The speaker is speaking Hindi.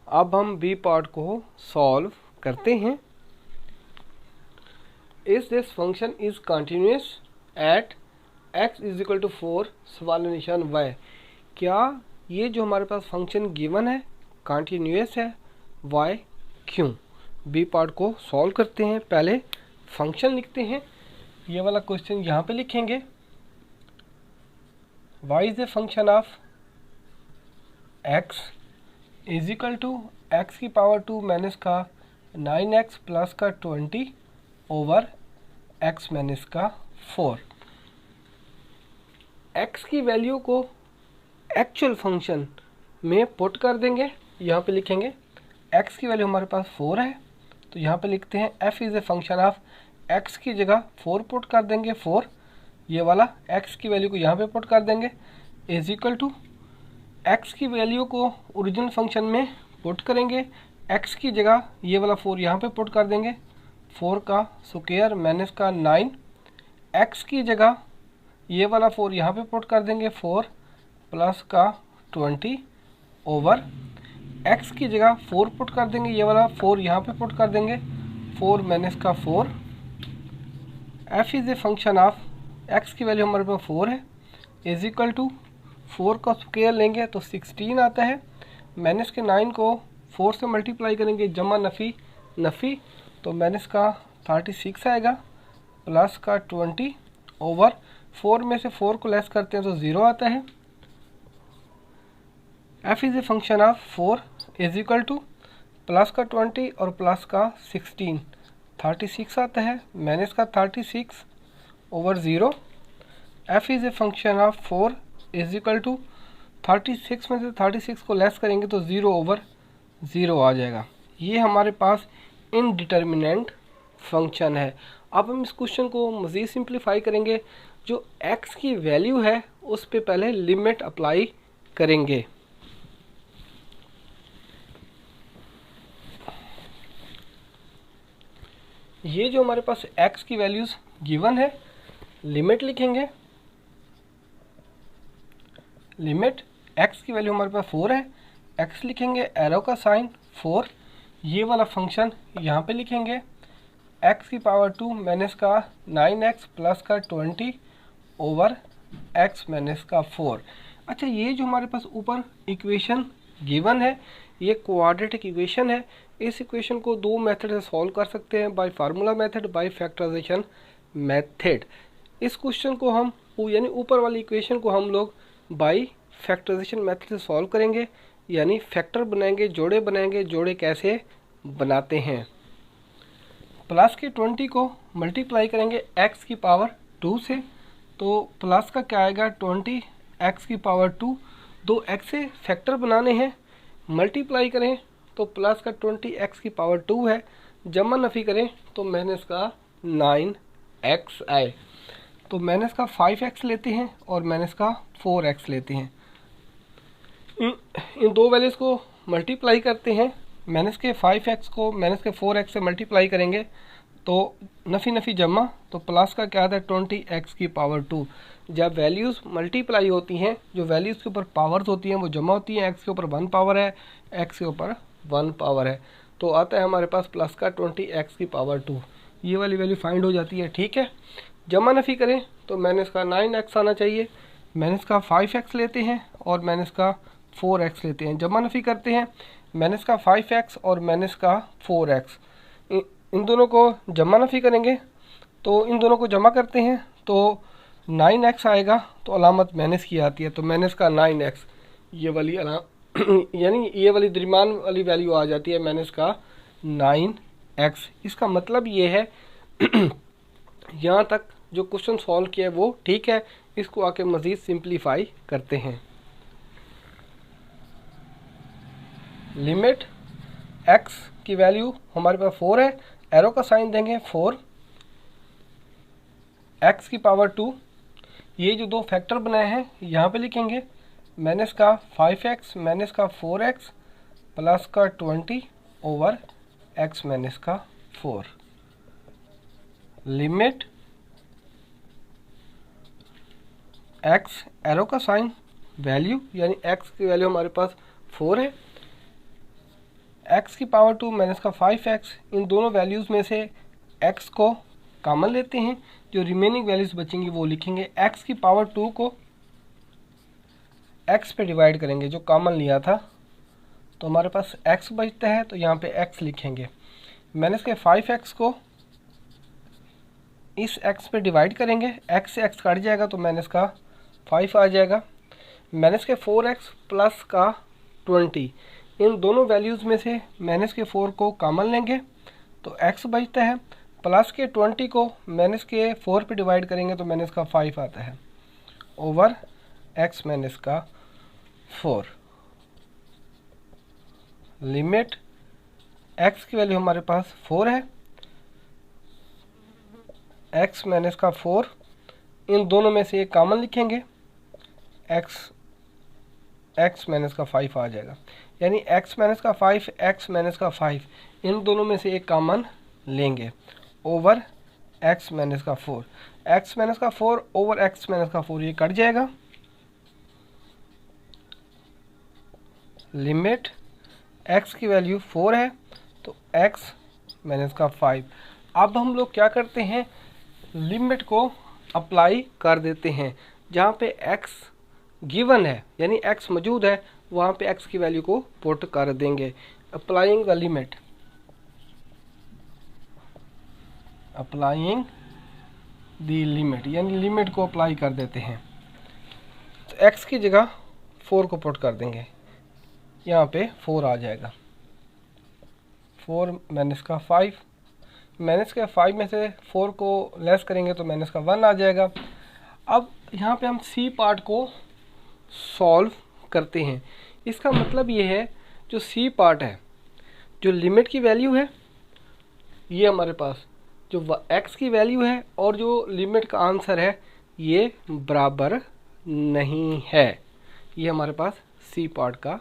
अब हम बी पार्ट को सॉल्व करते हैं। Is this function is continuous at x is equal to 4 सवाल निशान y। क्या ये जो हमारे पास फंक्शन गिवन है कंटिन्यूस है, y क्यों? बी पार्ट को सॉल्व करते हैं। पहले फंक्शन लिखते हैं, ये वाला क्वेश्चन यहाँ पे लिखेंगे। y is a function of x is equal to x की पावर 2 माइनस का 9x प्लस का 20 ओवर x माइनस का 4। x की वैल्यू को एक्चुअल फंक्शन में पुट कर देंगे। यहाँ पे लिखेंगे x की वैल्यू हमारे पास 4 है, तो यहाँ पे लिखते हैं f is a function of x की जगह 4 पुट कर देंगे। 4 ये वाला x की वैल्यू को यहाँ पे पुट कर देंगे इज इक्वल टू x की वैल्यू को ओरिजिनल फंक्शन में पुट करेंगे। x की जगह ये वाला 4 यहाँ पे पुट कर देंगे, 4 का स्क्वायर माइनस का 9। x की जगह ये वाला 4 यहाँ पे पुट कर देंगे, 4 प्लस का 20 ओवर x की जगह 4 पुट कर देंगे, ये वाला 4 यहाँ पे पुट कर देंगे, 4 माइनस का 4। f is a function of x की वैल्यू हमारे पास 4 है इज इक्वल टू 4 का स्क्वायर लेंगे तो 16 आता है, माइनस के 9 को 4 से मल्टीप्लाई करेंगे, जमा नफ़ी नफ़ी तो माइनस का 36 आएगा, प्लस का 20 ओवर 4 में से 4 को लेस करते हैं तो 0 आता है। f is a function of 4 is equal two plus का 20 और प्लस का 16 36 आता है, माइनस का 36 over 0। f is a function of 4 is equal to 36 में से 36 को लेस करेंगे तो 0 ओवर 0 आ जाएगा। ये हमारे पास इनडिटर्मिनेंट फंक्शन है। अब हम इस क्वेश्चन को मज़ीद सिंप्लीफाई करेंगे। जो x की वैल्यू है उस पे पहले लिमिट अप्लाई करेंगे। ये जो हमारे पास x की वैल्यूज़ गिवन है, लिमिट लिखेंगे। लिमिट x की वैल्यू हमारे पास 4 है, x लिखेंगे, एरो का साइन 4, ये वाला फंक्शन यहाँ पे लिखेंगे, x की पावर 2 माइनस का 9x प्लस का 20 ओवर x माइनस का 4। अच्छा, ये जो हमारे पास ऊपर इक्वेशन गिवन है ये क्वाड्रेटिक इक्वेशन है। इस इक्वेशन को दो मेथड से सॉल्व कर सकते हैं, by formula method, by factorization method. इस क्वेश्चन को हम यानी ऊपर वाली इक्वेशन को हम लोग बाय फैक्टराइजेशन मेथड से सॉल्व करेंगे, यानी फैक्टर बनाएंगे, जोड़े बनाएंगे। जोड़े कैसे बनाते हैं? प्लस के 20 को मल्टीप्लाई करेंगे x की पावर 2 से, तो प्लस का क्या आएगा 20 x की पावर 2। दो x से फैक्टर बनाने हैं, मल्टीप्लाई करें तो प्लस का 20 x की पावर 2 है, जमा नफ़ी करें तो माइनस का 9x आए। तो माइनस का 5x लेते हैं और माइनस का 4x लेते हैं। इन दो वैल्यूज़ को मल्टीप्लाई करते हैं, माइनस के 5x को माइनस के 4x से मल्टीप्लाई करेंगे तो नफ़ी नफ़ी जमा, तो प्लस का क्या आता है 20x की पावर 2। जब वैल्यूज़ मल्टीप्लाई होती हैं, जो वैल्यूज़ के ऊपर पावर्स होती हैं वो जमा होती हैं। x के ऊपर 1 पावर है, x के ऊपर 1 पावर है, तो आता है हमारे पास प्लस का 20x की पावर 2। ये वाली वैल्यू फाइंड हो जाती है। ठीक है, जमा नफ़ी करें तो माइनस का 9x आना चाहिए, माइनस का 5x लेते हैं और माइनस का 4x लेते हैं। जमा नफ़ी करते हैं, माइनस का 5x और माइनस का 4x, इन दोनों को जमा नफ़ी करेंगे तो इन दोनों को जमा करते हैं तो 9x आएगा, तो अलामत माइनस की आती है, तो माइनस का 9x ये वाली यानी ये वाली दरमियान वाली वैल्यू आ जाती है, माइनस का 9x। इसका मतलब ये है यहाँ तक जो क्वेश्चन सॉल्व किया है वो ठीक है। इसको आके मज़ीद सिंप्लीफाई करते हैं। लिमिट x की वैल्यू हमारे पास 4 है, एरो का साइन देंगे 4, x की पावर 2, ये जो दो फैक्टर बनाए हैं यहाँ पे लिखेंगे, माइनस का 5x माइनस का 4x प्लस का 20 ओवर x माइनस का 4। लिमिट x, एरो का साइन, वैल्यू यानी x की वैल्यू हमारे पास 4 है, x की पावर 2 माइनस का 5x, इन दोनों वैल्यूज़ में से x को कॉमन लेते हैं, जो रिमेनिंग वैल्यूज़ बचेंगी वो लिखेंगे। x की पावर 2 को x पे डिवाइड करेंगे, जो कॉमन लिया था, तो हमारे पास x बचता है, तो यहाँ पे x लिखेंगे। माइनस के 5x को इस x पे डिवाइड करेंगे, x से x कट जाएगा तो माइनस का 5 आ जाएगा। माइनस के 4x प्लस का 20, इन दोनों वैल्यूज़ में से माइनस के 4 को कॉमन लेंगे तो x बचता है। प्लस के 20 को माइनस के 4 पे डिवाइड करेंगे तो माइनस का 5 आता है, ओवर x माइनस का 4। लिमिट x की वैल्यू हमारे पास 4 है, x माइनस का 4, इन दोनों में से एक कॉमन लिखेंगे, x माइनस का 5 आ जाएगा। यानी x माइनस का 5, x माइनस का 5, इन दोनों में से एक कॉमन लेंगे, ओवर x माइनस का 4। x माइनस का 4 ओवर x माइनस का 4, ये कट जाएगा। लिमिट x की वैल्यू 4 है तो x माइनस का 5। अब हम लोग क्या करते हैं, लिमिट को अप्लाई कर देते हैं। जहाँ पे x गिवन है यानी x मौजूद है, वहाँ पे x की वैल्यू को पुट कर देंगे। Applying the limit, applying the limit यानी लिमिट को अप्लाई कर देते हैं। तो x की जगह 4 को पुट कर देंगे, यहाँ पे 4 आ जाएगा। 4 माइनस का 5, माइनस के 5 में से 4 को लेस करेंगे तो माइनस का 1 आ जाएगा। अब यहाँ पे हम सी पार्ट को सॉल्व करते हैं। इसका मतलब ये है, जो सी पार्ट है, जो लिमिट की वैल्यू है, ये हमारे पास जो x की वैल्यू है और जो लिमिट का आंसर है, ये बराबर नहीं है। ये हमारे पास सी पार्ट का